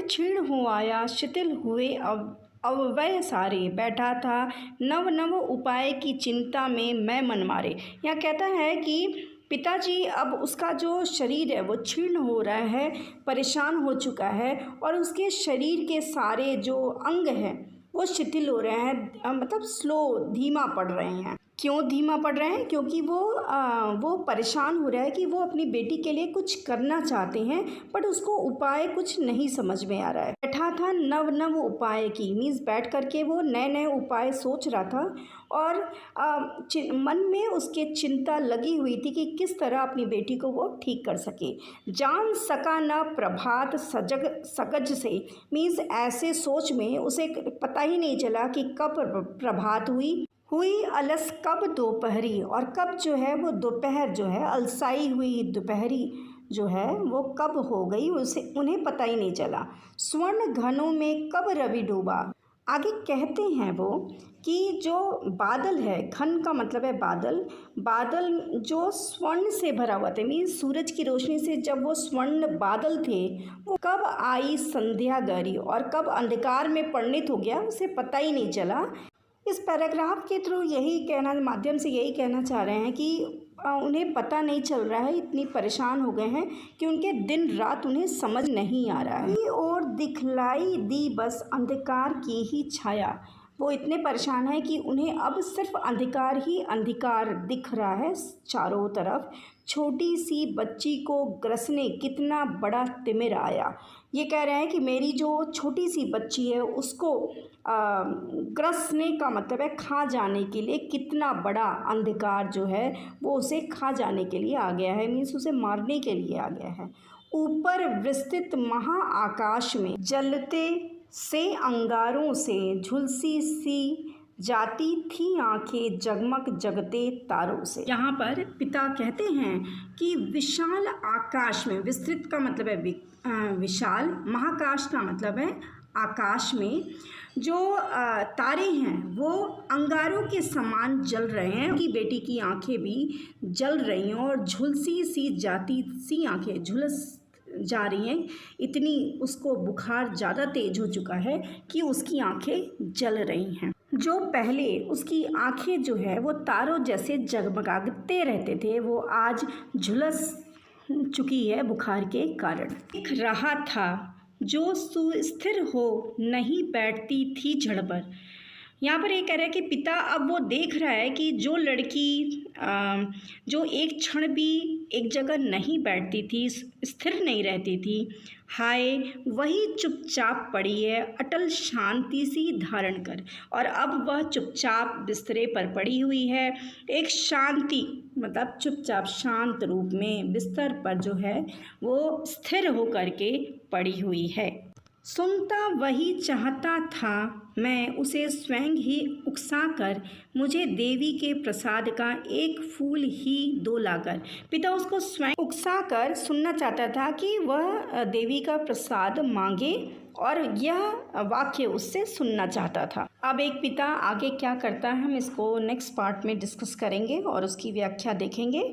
क्षीण हो आया, शिथिल हुए अव्यय सारे, बैठा था नव नव उपाय की चिंता में मैं मन मारे। यहाँ कहता है कि पिताजी अब उसका जो शरीर है वो क्षीण हो रहा है, परेशान हो चुका है और उसके शरीर के सारे जो अंग हैं वो शिथिल हो रहे हैं, मतलब स्लो, धीमा पड़ रहे हैं। क्यों धीमा पड़ रहे हैं? क्योंकि वो परेशान हो रहा है कि वो अपनी बेटी के लिए कुछ करना चाहते हैं बट उसको उपाय कुछ नहीं समझ में आ रहा है। बैठा था नव नव उपाय की, मीन्स बैठ करके वो नए नए उपाय सोच रहा था और मन में उसके चिंता लगी हुई थी कि किस तरह अपनी बेटी को वो ठीक कर सके। जान सका न प्रभात सकज से, मीन्स ऐसे सोच में उसे पता ही नहीं चला कि कब प्रभात हुई अलस कब दोपहरी, और कब जो है वो दोपहर जो है अलसाई हुई दोपहरी जो है वो कब हो गई उन्हें पता ही नहीं चला। स्वर्ण घनों में कब रवि डूबा। आगे कहते हैं वो कि जो बादल है, घन का मतलब है बादल, बादल जो स्वर्ण से भरा हुआ था, मीन्स सूरज की रोशनी से जब वो स्वर्ण बादल थे, वो कब आई संध्या गहरी और कब अंधकार में परिणित हो गया उसे पता ही नहीं चला। इस पैराग्राफ के थ्रू माध्यम से यही कहना चाह रहे हैं कि उन्हें पता नहीं चल रहा है, इतनी परेशान हो गए हैं कि उनके दिन रात उन्हें समझ नहीं आ रहा है। और दिखलाई दी बस अंधकार की ही छाया, वो इतने परेशान हैं कि उन्हें अब सिर्फ अंधकार ही अंधकार दिख रहा है चारों तरफ। छोटी सी बच्ची को ग्रसने कितना बड़ा तिमिर आया। ये कह रहे हैं कि मेरी जो छोटी सी बच्ची है उसको ग्रसने का मतलब है खा जाने के लिए, कितना बड़ा अंधकार जो है वो उसे खा जाने के लिए आ गया है, मीन्स उसे मारने के लिए आ गया है। ऊपर विस्तृत महाआकाश में जलते से अंगारों से झुलसी सी जाती थी आंखें जगमग जगते तारों से। यहाँ पर पिता कहते हैं कि विशाल आकाश में, विस्तृत का मतलब है विशाल, महाकाश का मतलब है आकाश में जो तारे हैं वो अंगारों के समान जल रहे हैं। उनकी बेटी की आंखें भी जल रही हैं और झुलसी सी जाती सी आंखें झुलस जा रही हैं, इतनी उसको बुखार ज़्यादा तेज हो चुका है कि उसकी आंखें जल रही हैं। जो पहले उसकी आंखें जो है वो तारों जैसे जगमगाते रहते थे, वो आज झुलस चुकी है बुखार के कारण। दिख रहा था जो सुस्थिर हो नहीं बैठती थी जड़ पर। यहाँ पर ये कह रहा है कि पिता अब वो देख रहा है कि जो लड़की जो एक क्षण भी एक जगह नहीं बैठती थी, स्थिर नहीं रहती थी, हाय वही चुपचाप पड़ी है अटल शांति सी धारण कर, और अब वह चुपचाप बिस्तरे पर पड़ी हुई है, एक शांति मतलब चुपचाप शांत रूप में बिस्तर पर जो है वो स्थिर होकर के पड़ी हुई है। सुनता वही चाहता था मैं उसे स्वयं ही उकसा कर, मुझे देवी के प्रसाद का एक फूल ही दो लाकर। पिता उसको स्वयं उकसा कर सुनना चाहता था कि वह देवी का प्रसाद मांगे और यह वाक्य उससे सुनना चाहता था। अब एक पिता आगे क्या करता है हम इसको नेक्स्ट पार्ट में डिस्कस करेंगे और उसकी व्याख्या देखेंगे।